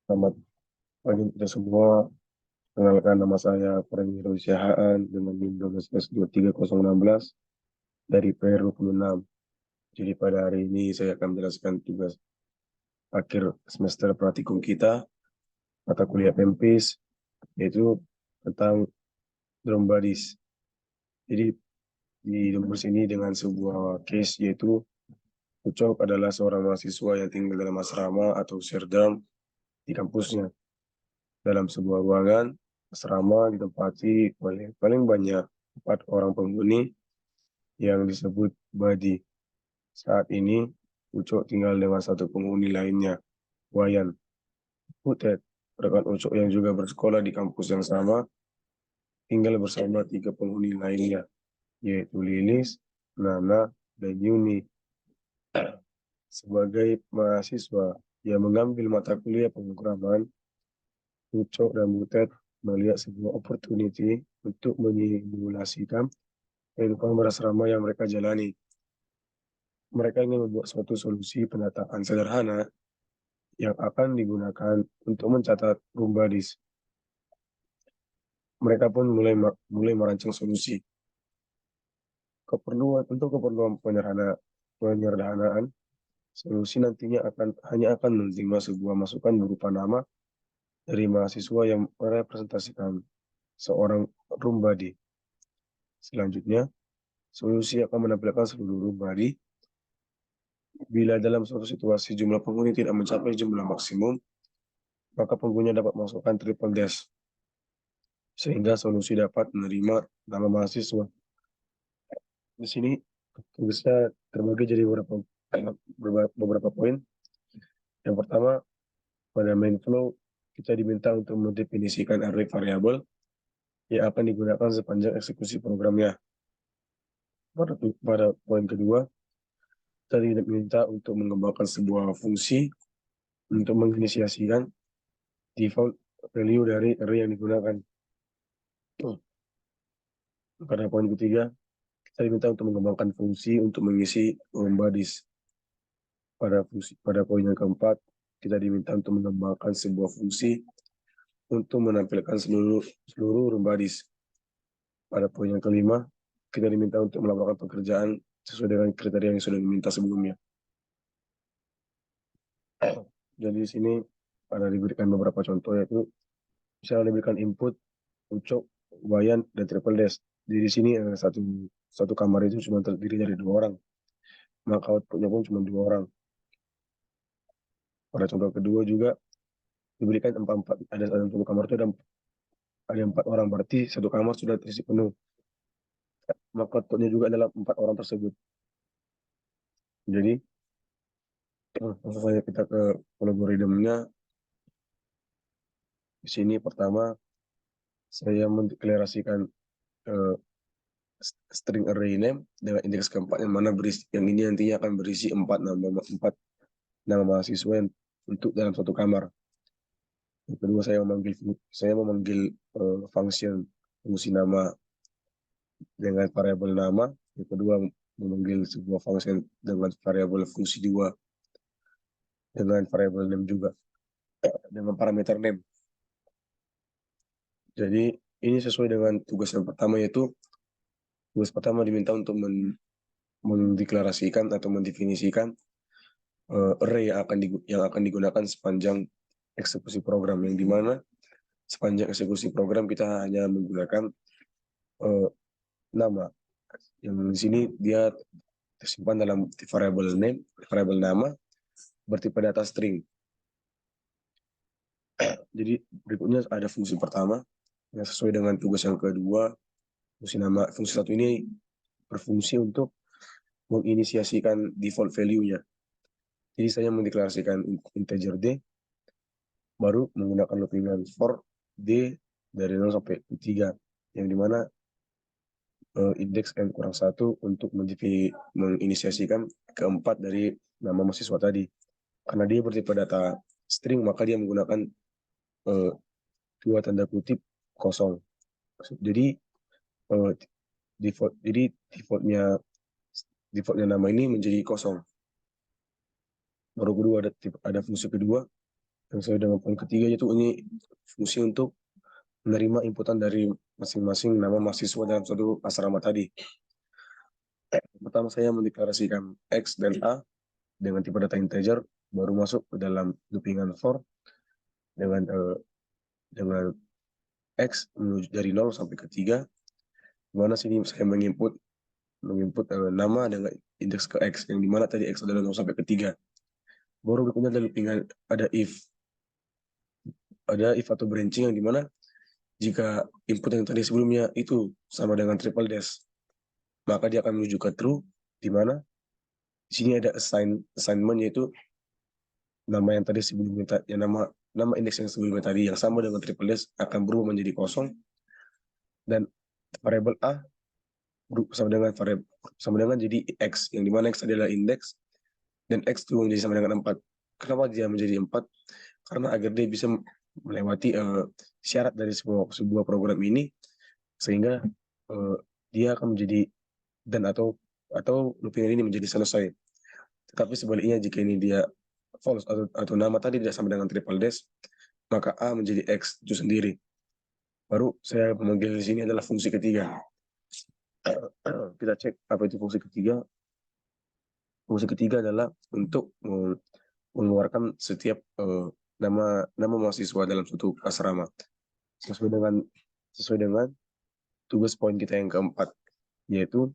Selamat pagi kita semua. Kenalkan nama saya Premi Rosiahaan dengan NIM 12S23016 dari PR26. Jadi pada hari ini saya akan menjelaskan tugas akhir semester praktikum kita, mata kuliah PEMPIS, yaitu tentang drum bodies. Jadi di nomor sini dengan sebuah case, yaitu Ucok adalah seorang mahasiswa yang tinggal dalam asrama atau serdam di kampusnya. Dalam sebuah ruangan, asrama ditempati oleh paling banyak 4 orang penghuni yang disebut badi. Saat ini, Ucok tinggal dengan satu penghuni lainnya, Wayan. Butet, rekan Ucok yang juga bersekolah di kampus yang sama, tinggal bersama 3 penghuni lainnya, yaitu Lilis, Nana, dan Yuni. Sebagai mahasiswa yang mengambil mata kuliah pemrograman, Ucok dan Butet melihat sebuah opportunity untuk menyimulasikan kehidupan berasrama yang mereka jalani. Mereka ingin membuat suatu solusi penataan sederhana yang akan digunakan untuk mencatat room bodies. Mereka pun mulai merancang solusi. Untuk keperluan penyederhanaan, solusi nantinya hanya akan menerima sebuah masukan berupa nama dari mahasiswa yang merepresentasikan seorang room body. Selanjutnya, solusi akan menampilkan seluruh room body. Bila dalam suatu situasi jumlah penghuni tidak mencapai jumlah maksimum, maka pengguna dapat masukkan triple dash, sehingga solusi dapat menerima nama mahasiswa. Di sini bisa terbagi jadi beberapa poin. Yang pertama, pada main flow, kita diminta untuk mendefinisikan array variabel yang akan digunakan sepanjang eksekusi programnya. Pada poin kedua, kita diminta untuk mengembangkan sebuah fungsi untuk menginisiasikan default value dari array yang digunakan. Pada poin ketiga, kita diminta untuk mengembangkan fungsi untuk mengisi room bodies. Pada poin yang keempat, kita diminta untuk mengembangkan sebuah fungsi untuk menampilkan seluruh room bodies. Pada poin yang kelima, kita diminta untuk melakukan pekerjaan sesuai dengan kriteria yang sudah diminta sebelumnya. Jadi di sini ada diberikan beberapa contoh, yaitu misalnya diberikan input, ucok, wayan, dan triple dash. Jadi di sini satu kamar itu cuma terdiri dari 2 orang, maka outputnya pun cuma 2 orang. Pada contoh kedua juga diberikan ada satu kamar itu ada 4 orang, berarti satu kamar sudah terisi penuh. Maka outputnya juga adalah 4 orang tersebut. Jadi langsung saja kita ke algoritmnya. Di sini pertama saya mendeklarasikan uh, string array name dengan indeks keempat yang mana yang ini nantinya akan berisi 4 nama mahasiswa yang untuk dalam satu kamar. Yang kedua saya memanggil fungsi nama dengan variabel nama. Yang kedua memanggil sebuah fungsi dengan variabel fungsi 2 dengan variabel name juga dengan parameter name. Jadi ini sesuai dengan tugas yang pertama, yaitu tugas pertama diminta untuk mendeklarasikan atau mendefinisikan array yang akan digunakan sepanjang eksekusi program, yang dimana sepanjang eksekusi program kita hanya menggunakan nama yang di sini dia tersimpan dalam variabel nama bertipe data string. Jadi berikutnya ada fungsi pertama yang sesuai dengan tugas yang kedua. Fungsi satu ini berfungsi untuk menginisiasikan default value-nya. Jadi saya mendeklarasikan integer D, baru menggunakan loopingan for D dari 0 sampai 3, yang dimana indeks n kurang 1 untuk menginisiasikan keempat dari nama mahasiswa tadi. Karena dia bertipe data string, maka dia menggunakan 2 tanda kutip kosong. Jadi defaultnya nama ini menjadi kosong. Baru kedua ada fungsi kedua yang sesuai dengan poin ketiga, yaitu ini fungsi untuk menerima inputan dari masing-masing nama mahasiswa dalam suatu asrama tadi. Pertama, saya mendeklarasikan X dan A dengan tipe data integer, baru masuk ke dalam loopingan for dengan dengan X dari 0 sampai ke 3, dimana sini saya menginput nama dengan indeks ke X, yang dimana tadi X adalah 0 sampai ke 3. Baru berikutnya ada loopingan, ada if atau branching, yang dimana jika input yang tadi sebelumnya itu sama dengan triple dash, maka dia akan menuju ke true, di mana di sini ada assignment, yaitu nama yang tadi sebelumnya, ya nama indeks yang sebelumnya tadi yang sama dengan triple dash akan berubah menjadi kosong, dan variabel A sama dengan jadi X, yang dimana X adalah indeks dan X itu menjadi sama dengan 4. Kenapa dia menjadi 4? Karena agar dia bisa melewati syarat dari sebuah program ini, sehingga dia akan menjadi dan atau looping ini menjadi selesai. Tetapi sebaliknya, jika ini dia false atau nama tadi tidak sama dengan triple dash, maka A menjadi X itu sendiri. Baru saya memanggil di sini adalah fungsi ketiga. Kita cek apa itu fungsi ketiga. Fungsi ketiga adalah untuk mengeluarkan setiap nama mahasiswa dalam suatu asrama sesuai dengan tugas poin kita yang keempat, yaitu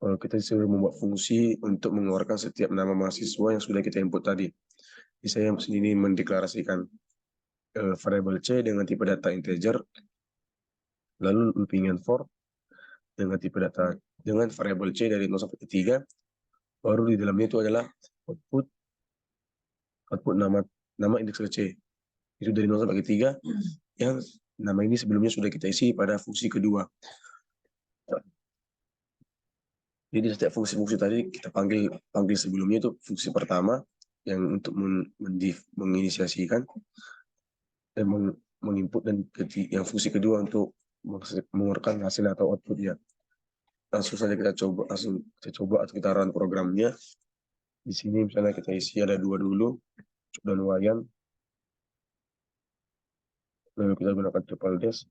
kita disuruh membuat fungsi untuk mengeluarkan setiap nama mahasiswa yang sudah kita input tadi. Jadi saya sendiri mendeklarasikan variabel C dengan tipe data integer, lalu loopingan for dengan tipe data dengan variabel C dari 0 sampai ke 3, baru di dalamnya itu adalah output nama indeks C itu dari 0 sampai ke 3, yang nama ini sebelumnya sudah kita isi pada fungsi kedua. Jadi setiap fungsi-fungsi tadi kita panggil sebelumnya, itu fungsi pertama yang untuk menginisiasikan dan menginput, dan yang fungsi kedua untuk mengeluarkan hasil atau outputnya. Langsung saja kita coba atau kita run programnya. Di sini misalnya kita isi ada 2 dulu, dan wayan, lalu kita gunakan triple dash,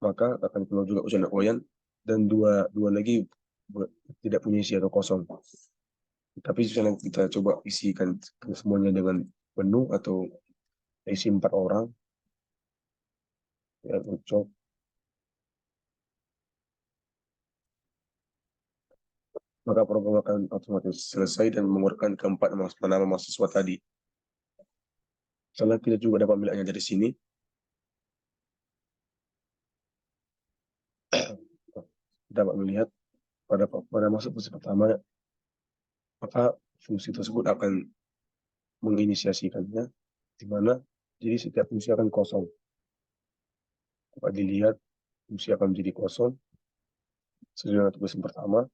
maka akan keluar juga ujian wayan, dan dua lagi tidak punya isi atau kosong. Tapi misalnya kita coba isikan semuanya dengan penuh atau isi 4 orang, ya cocok, maka program akan otomatis selesai dan mengeluarkan keempat nama mahasiswa tadi. Misalnya kita juga dapat melihatnya dari sini. Dapat melihat pada masuk fungsi pertama, maka fungsi tersebut akan menginisiasikannya, di mana jadi setiap fungsi akan kosong. Dapat dilihat fungsi akan menjadi kosong sesuai dengan tugas yang pertama.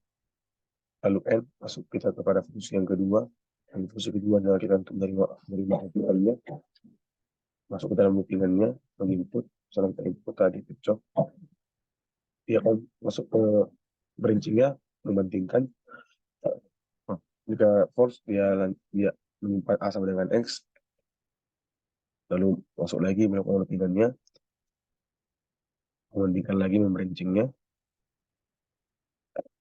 Lalu N masuk kita kepada fungsi yang kedua, dan fungsi kedua adalah kita untuk menerima output-nya, masuk ke dalam loopingannya, menginput. Misalnya kita input tadi kecok, dia akan masuk ke branchingnya, membandingkan. Jika false, dia menyimpan A sama dengan X, lalu masuk lagi melakukan loopingannya, membandingkan lagi, membranchingnya,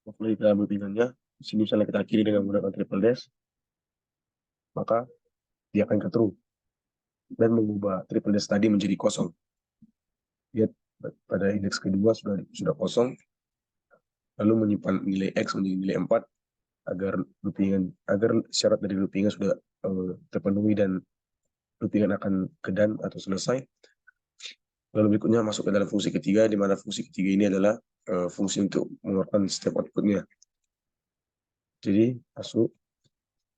masuk lagi ke dalam loopingannya. Di sini misalnya kita akhiri dengan menggunakan triple dash, maka dia akan ke true dan mengubah triple dash tadi menjadi kosong. Lihat pada indeks kedua sudah kosong, lalu menyimpan nilai X menjadi nilai 4, agar syarat dari loopingan sudah terpenuhi dan loopingan akan ke done atau selesai. Lalu berikutnya masuk ke dalam fungsi ketiga, di mana fungsi ketiga ini adalah fungsi untuk mengeluarkan setiap outputnya. Jadi masuk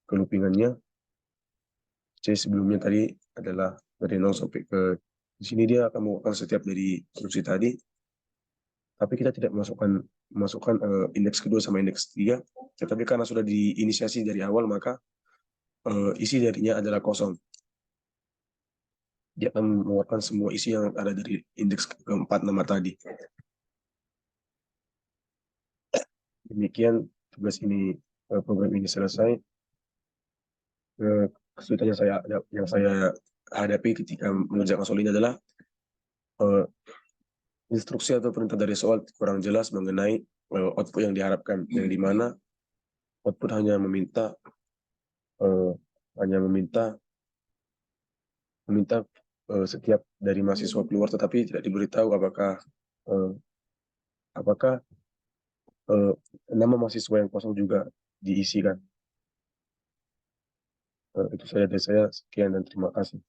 ke loopingannya. C sebelumnya tadi adalah dari 0 sampai ke di sini, dia akan mengeluarkan setiap dari fungsi tadi. Tapi kita tidak masukkan indeks kedua sama indeks 3, tetapi karena sudah diinisiasi dari awal, maka isi darinya adalah kosong. Dia akan mengeluarkan semua isi yang ada dari indeks keempat nama tadi. Demikian tugas ini, program ini selesai. Kesulitan yang saya hadapi ketika mengerjakan soal ini adalah eee, instruksi atau perintah dari soal kurang jelas mengenai output yang diharapkan, yang di mana output eee, hanya meminta setiap dari mahasiswa keluar, tetapi tidak diberitahu eee, apakah, eee, nama mahasiswa yang kosong juga diisikan. Itu saja dari saya, sekian dan terima kasih.